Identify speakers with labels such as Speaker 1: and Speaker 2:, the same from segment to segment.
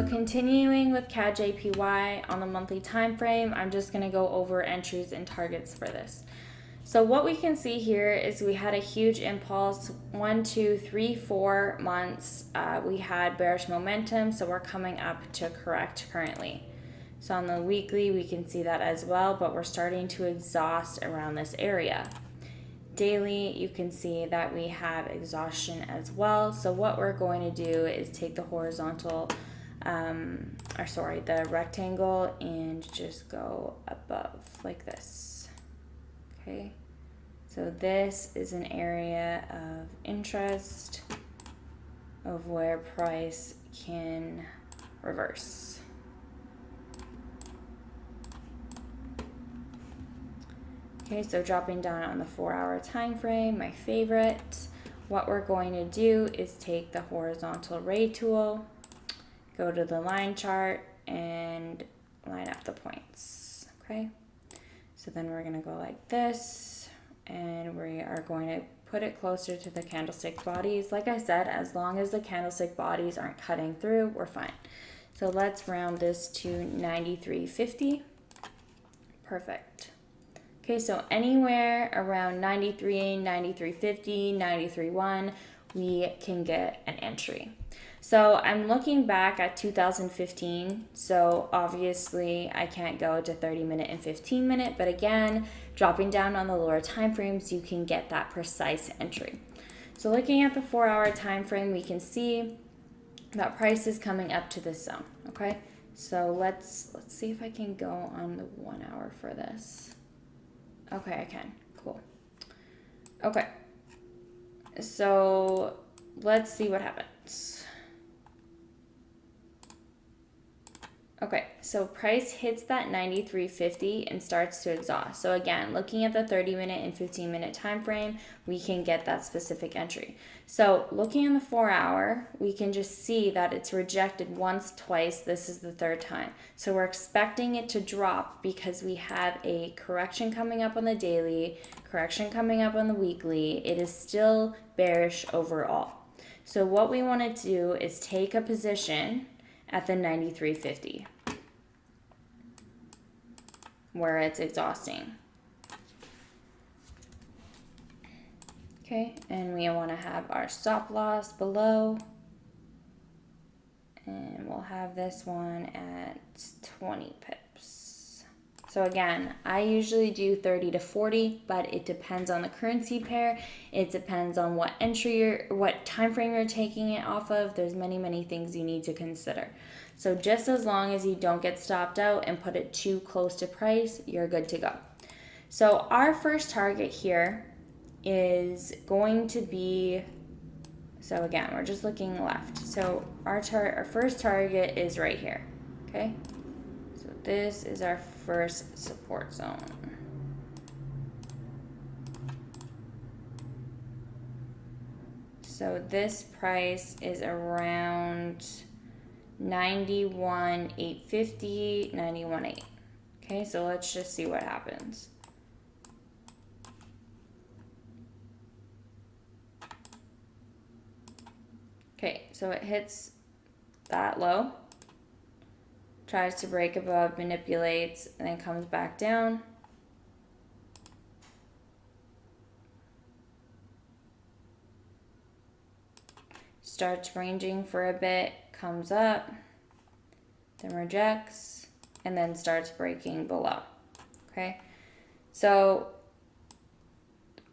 Speaker 1: so continuing with CAD JPY on the monthly time frame, I'm just going to go over entries and targets for this. So what we can see here is we had a huge impulse, 1, 2, 3, 4 months. We had bearish momentum, so we're coming up to correct currently. So on the weekly, we can see that as well, but we're starting to exhaust around this area. Daily, you can see that we have exhaustion as well. So what we're going to do is take the horizontal, the rectangle, and just go above like this. Okay, so this is an area of interest of where price can reverse. Okay, so dropping down on the 4-hour time frame, my favorite. What we're going to do is take the horizontal ray tool, go to the line chart, and line up the points. Okay, so then we're going to go like this, and we are going to put it closer to the candlestick bodies. Like I said, as long as the candlestick bodies aren't cutting through, we're fine. So let's round this to 93.50. Perfect. Okay, so anywhere around 93, 93.50, 93.1, we can get an entry. So I'm looking back at 2015, so obviously I can't go to 30-minute and 15-minute, but again, dropping down on the lower time frames, you can get that precise entry. So looking at the 4-hour time frame, we can see that price is coming up to this zone, okay? So let's see if I can go on the 1 hour for this. Okay, I can. Cool. Okay. So let's see what happens. Okay, so price hits that 93.50 and starts to exhaust. So again, looking at the 30-minute and 15-minute time frame, we can get that specific entry. So looking in the 4-hour, we can just see that it's rejected once, twice. This is the third time. So we're expecting it to drop because we have a correction coming up on the daily, correction coming up on the weekly. It is still bearish overall. So what we want to do is take a position at the 93.50 where it's exhausting. Okay, and we want to have our stop loss below, and we'll have this one at 20 pips. So again, I usually do 30 to 40, but it depends on the currency pair. It depends on what what time frame you're taking it off of. There's many things you need to consider. So just as long as you don't get stopped out and put it too close to price, you're good to go. So our first target here is going to be, so again, we're just looking left. So our first target is right here, okay? So this is our first support zone. So this price is around 91,850, 91,8. Okay, so let's just see what happens. Okay, so it hits that low, tries to break above, manipulates, and then comes back down. Starts ranging for a bit, comes up, then rejects, and then starts breaking below. Okay, so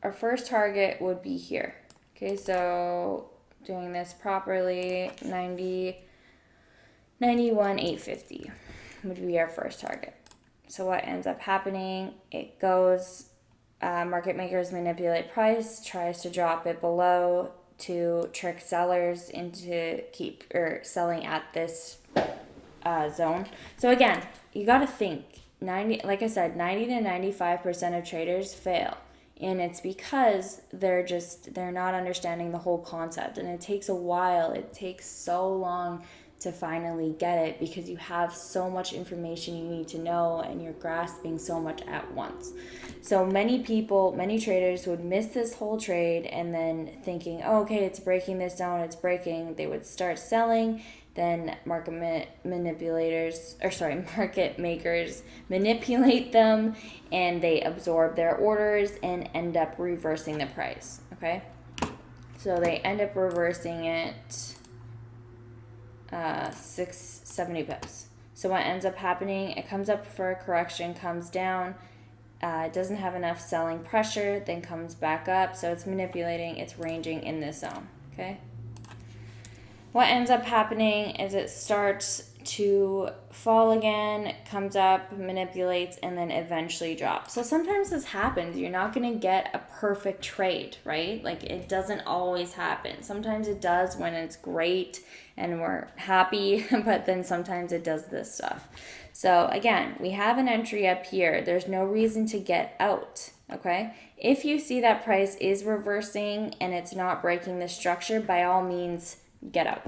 Speaker 1: our first target would be here. Okay, so doing this properly, 91,850 would be our first target. So what ends up happening, it goes, market makers manipulate price, tries to drop it below to trick sellers into selling at this zone. So again, you got to think, like I said, 90 to 95% of traders fail. And it's because they're not understanding the whole concept. And it takes a while. It takes so long to finally get it because you have so much information you need to know and you're grasping so much at once. So many traders would miss this whole trade and then thinking, oh, okay, it's breaking this down, it's breaking. They would start selling. then market makers manipulate them, and they absorb their orders and end up reversing the price. Okay, so they end up reversing it 670 pips. So what ends up happening, it comes up for a correction, comes down, it doesn't have enough selling pressure, then comes back up. So it's manipulating, it's ranging in this zone. Okay, what ends up happening is it starts to fall again, comes up, manipulates, and then eventually drops. So sometimes this happens. You're not going to get a perfect trade, right? Like, it doesn't always happen. Sometimes it does when it's great and we're happy, but then sometimes it does this stuff. So again, we have an entry up here. There's no reason to get out, okay? If you see that price is reversing and it's not breaking the structure, by all means, get out.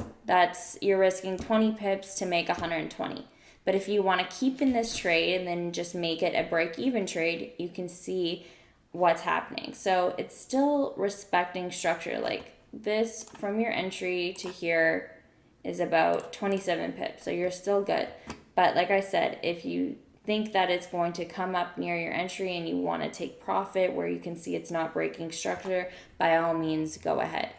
Speaker 1: You're risking 20 pips to make 120. But if you want to keep in this trade and then just make it a break-even trade, you can see what's happening. So it's still respecting structure. Like this, from your entry to here, is about 27 pips. So you're still good. But like I said, if you think that it's going to come up near your entry and you want to take profit where you can see it's not breaking structure, by all means, go ahead.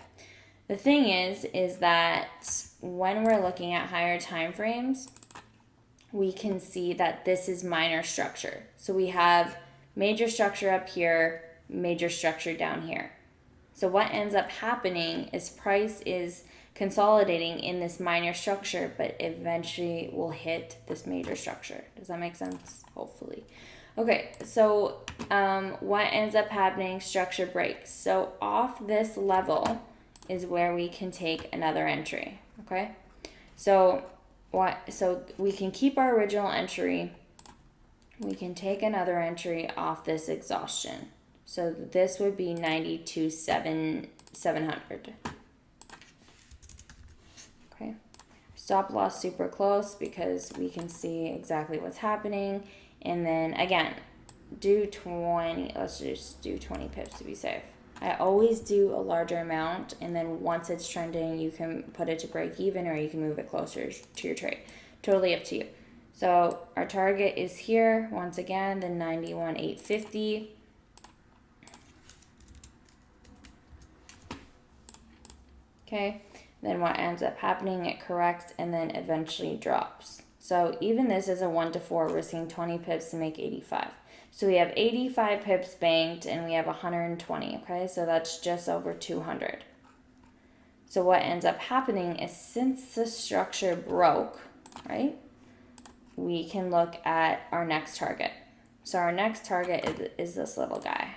Speaker 1: The thing is that when we're looking at higher time frames, we can see that this is minor structure. So we have major structure up here, major structure down here. So what ends up happening is price is consolidating in this minor structure, but eventually will hit this major structure. Does that make sense? Hopefully. Okay, so what ends up happening, structure breaks. So off this level is where we can take another entry, okay? So we can keep our original entry. We can take another entry off this exhaustion. So this would be 92,700. Okay. Stop loss super close because we can see exactly what's happening. And then again, do 20, let's just do 20 pips to be safe. I always do a larger amount, and then once it's trending, you can put it to break even or you can move it closer to your trade. Totally up to you. So our target is here, once again, the 91,850. Okay, then what ends up happening, it corrects and then eventually drops. So even this is a 1 to 4, risking 20 pips to make 85. So we have 85 pips banked and we have 120, okay? So that's just over 200. So what ends up happening is since the structure broke, right, we can look at our next target. So our next target is this little guy.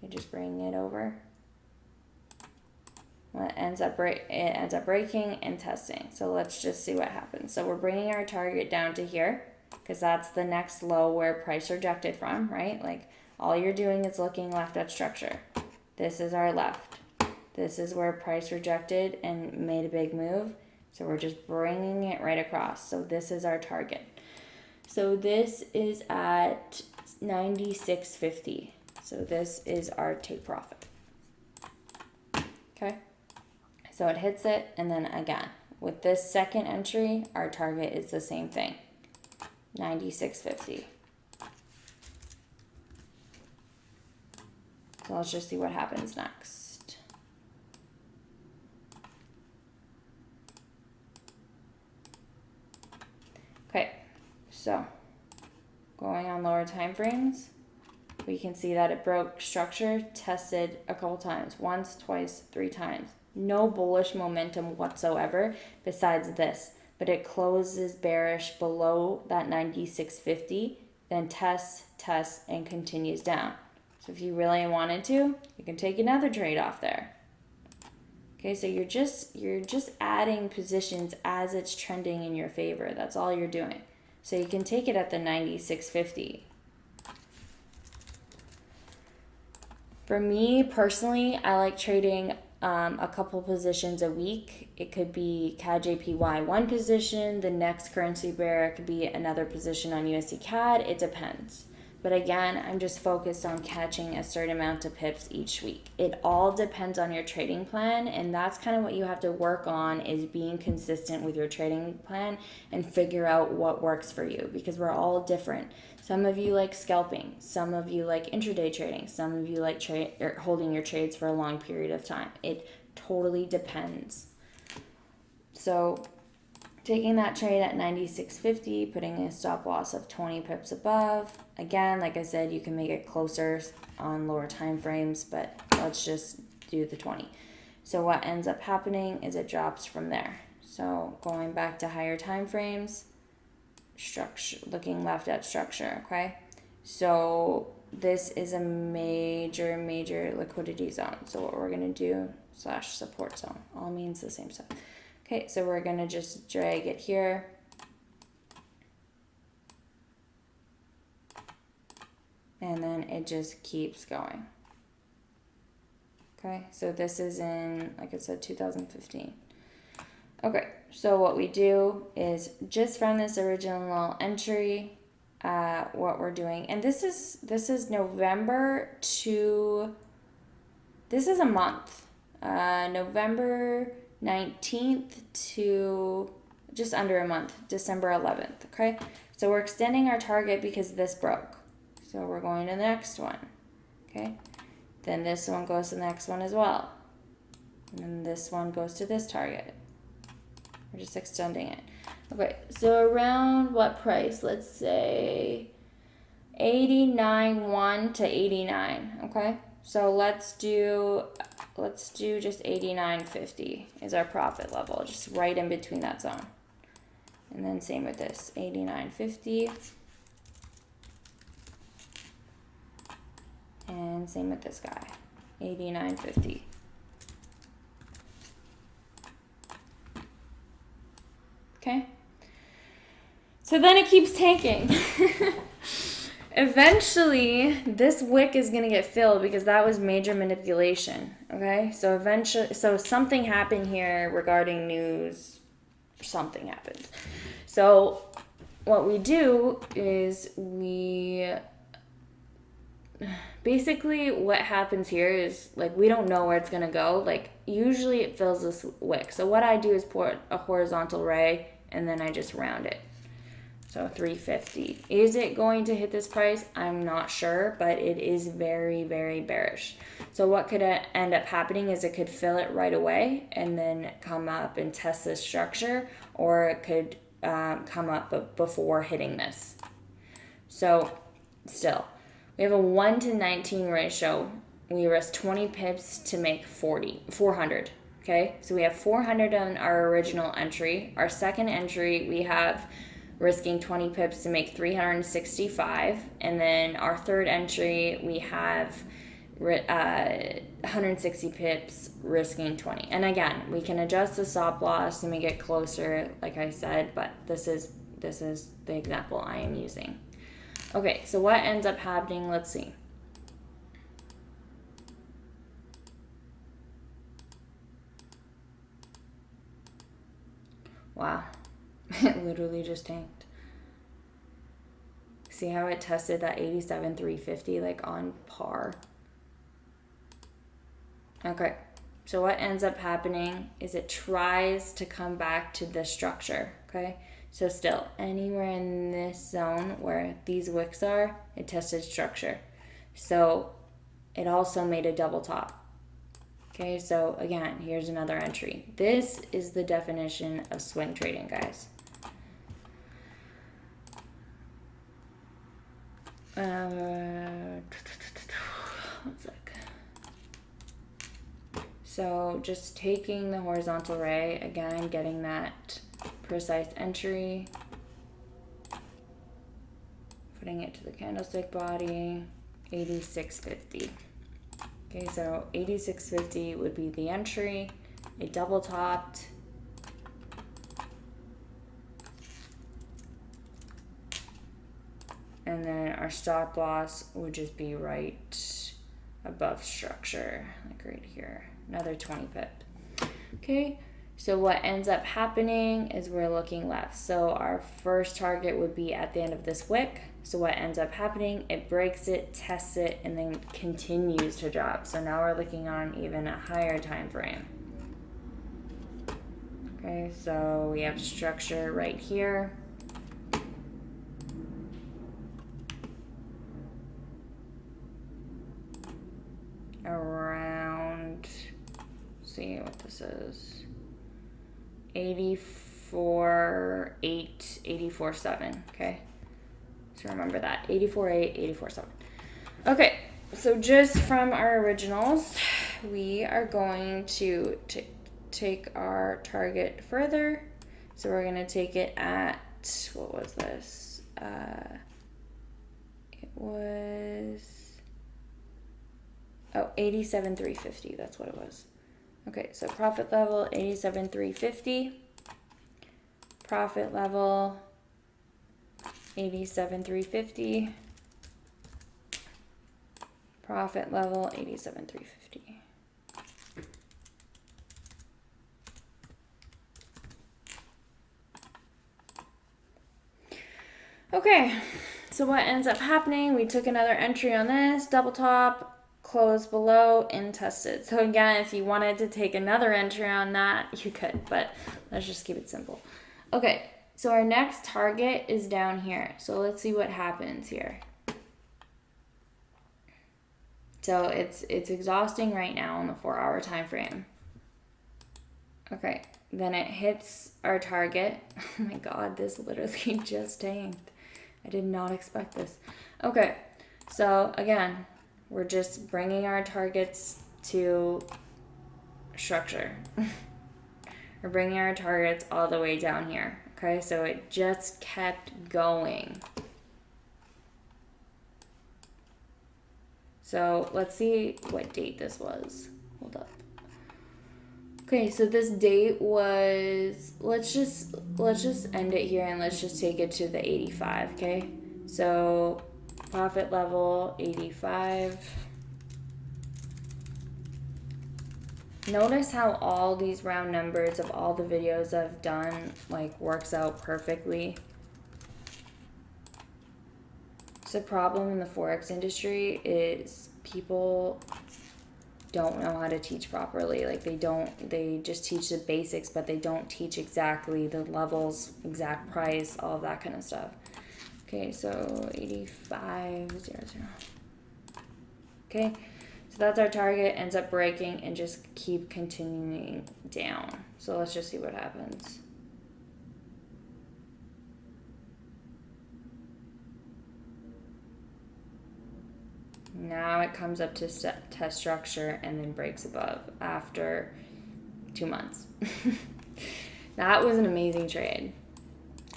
Speaker 1: You just bring it over. Well, it ends up breaking and testing. So let's just see what happens. So we're bringing our target down to here because that's the next low where price rejected from, right? Like all you're doing is looking left at structure. This is our left. This is where price rejected and made a big move. So we're just bringing it right across. So this is our target. So this is at 96.50. So this is our take profit. Okay. So it hits it, and then again, with this second entry, our target is the same thing, 96.50. So let's just see what happens next. Okay, so going on lower time frames, we can see that it broke structure, tested a couple times, once, twice, 3 times. No bullish momentum whatsoever besides this, but it closes bearish below that 96.50, then tests, and continues down. So if you really wanted to, you can take another trade off there. Okay, so you're just adding positions as it's trending in your favor. That's all you're doing. So you can take it at the 96.50. For me personally, I like trading a couple positions a week. It could be CAD JPY one position, the next currency pair, it could be another position on USD CAD. It depends. But again, I'm just focused on catching a certain amount of pips each week. It all depends on your trading plan, and that's kind of what you have to work on, is being consistent with your trading plan and figure out what works for you, because we're all different. Some of you like scalping, some of you like intraday trading, some of you like holding your trades for a long period of time. It totally depends. So taking that trade at 96.50, putting a stop loss of 20 pips above. Again, like I said, you can make it closer on lower time frames, but let's just do the 20. So what ends up happening is it drops from there. So going back to higher time frames, structure, looking left at structure, okay? So this is a major liquidity zone. So what we're going to do, / support zone, all means the same stuff. Okay, so we're going to just drag it here. And then it just keeps going. Okay, so this is in, like I said, 2015. Okay, so what we do is just from this original entry, what we're doing, and this is November to, this is a month, November 19th to just under a month, December 11th, okay? So we're extending our target because this broke. So we're going to the next one, okay? Then this one goes to the next one as well. And then this one goes to this target. We're just extending it. Okay, so around what price? Let's say 89.1 to 89, okay? So let's do just 89.50 is our profit level, just right in between that zone. And then same with this, 89.50. And same with this guy, 89.50. Okay? So then it keeps tanking. Eventually, this wick is going to get filled because that was major manipulation, okay? So eventually, so something happened here regarding news, something happened. So what we do is basically what happens here is, like, we don't know where it's going to go. Like, usually it fills this wick. So what I do is pour a horizontal ray, and then I just round it. So 350. Is it going to hit this price? I'm not sure, but it is very bearish. So what could end up happening is it could fill it right away and then come up and test this structure, or it could come up before hitting this. So still, we have a 1 to 19 ratio. We risk 20 pips to make 400. Okay, so we have 400 on our original entry. Our second entry, we have risking 20 pips to make 365. And then our third entry, we have 160 pips risking 20. And again, we can adjust the stop loss to make it closer, like I said, but this is the example I am using. Okay, so what ends up happening, let's see. Wow, it literally just tanked. See how it tested that 87,350 like on par? Okay, so what ends up happening is it tries to come back to the structure, okay? So still, anywhere in this zone where these wicks are, it tested structure. So it also made a double top. Okay, so again, here's another entry. This is the definition of swing trading, guys. One sec. So just taking the horizontal ray, again, getting that precise entry, putting it to the candlestick body, 86.50. Okay, so 86.50 would be the entry. It double topped. And then our stop loss would just be right above structure, like right here. Another 20 pip. Okay, So what ends up happening is we're looking left. So our first target would be at the end of this wick. So what ends up happening, it breaks it, tests it, and then continues to drop. So now we're looking on even a higher time frame. Okay, so we have structure right here. Around, let's see what this is, 84.8, 84.7, okay? So remember that, 84.8, 84.7. Okay, so just from our originals, we are going to take our target further. So we're going to take it at, what was this? It was, 87,350, that's what it was. Okay, so profit level 87,350. Profit level 87,350. Profit level 87,350. Okay, so what ends up happening, we took another entry on this, double top, close below, and tested. So again, if you wanted to take another entry on that, you could, but let's just keep it simple. Okay, so our next target is down here. So let's see what happens here. So it's exhausting right now on the 4-hour time frame. Okay, then it hits our target. Oh my god, this literally just tanked. I did not expect this. Okay, so again, we're just bringing our targets to structure. We're bringing our targets all the way down here. Okay, so it just kept going. So let's see what date this was. Hold up. Okay, so this date was, let's just end it here and let's just take it to the 85, okay? So profit level 85. Notice how all these round numbers of all the videos I've done like works out perfectly. So the problem in the Forex industry is people don't know how to teach properly. Like they just teach the basics, but they don't teach exactly the levels, exact price, all of that kind of stuff. Okay, so 85.00. Okay, so that's our target, ends up breaking and just keep continuing down. So let's just see what happens. Now it comes up to test structure and then breaks above after 2 months. That was an amazing trade.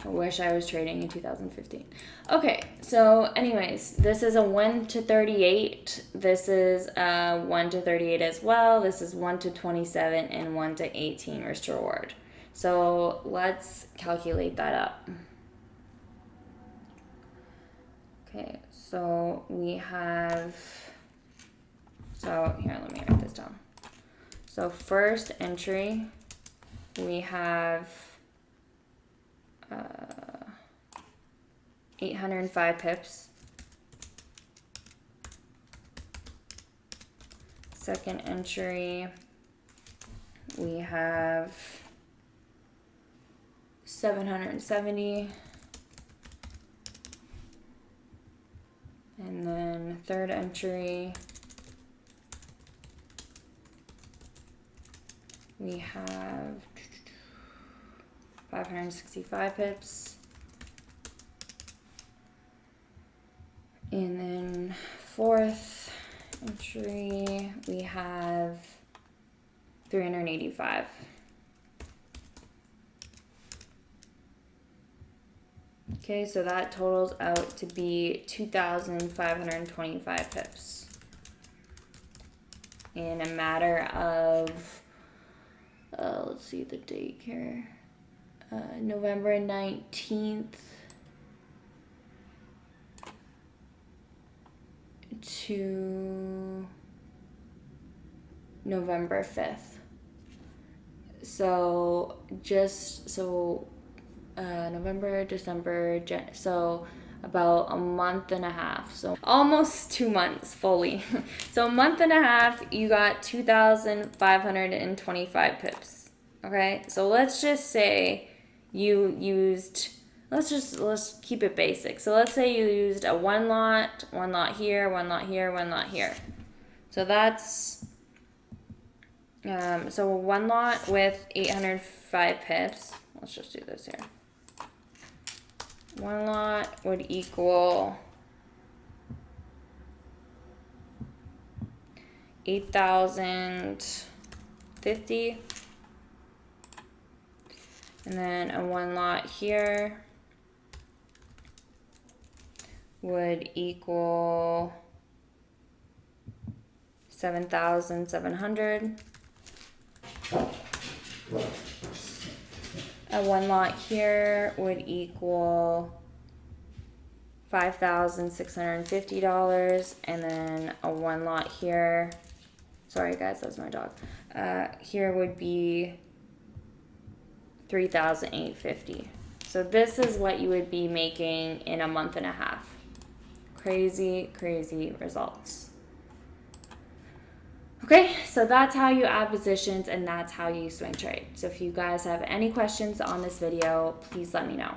Speaker 1: I wish I was trading in 2015. Okay, so anyways, this is a 1 to 38. This is a 1 to 38 as well. This is 1 to 27 and 1 to 18 risk to reward. So let's calculate that up. Okay, so we have, so here, let me write this down. So first entry, we have 805 pips. Second entry, we have 770. And then third entry, we have 565 pips. And then fourth entry, we have 385. Okay, so that totals out to be 2,525 pips in a matter of, let's see the date here, November 19th to November 5th. So November, December, so about a month and a half. So almost 2 months fully. So a month and a half, you got 2,525 pips. Okay, so let's just say you used, let's keep it basic. So let's say you used a one lot here, one lot here, one lot here. So that's so one lot with 805 pips. Let's just do this here. One lot would equal 8,050. And then a one lot here would equal 7,700. A one lot here would equal $5,650, and then a one lot here, sorry guys, that's my dog, here would be 3,850. So this is what you would be making in a month and a half. Crazy, crazy results. Okay, so that's how you add positions, and that's how you swing trade. So if you guys have any questions on this video, please let me know.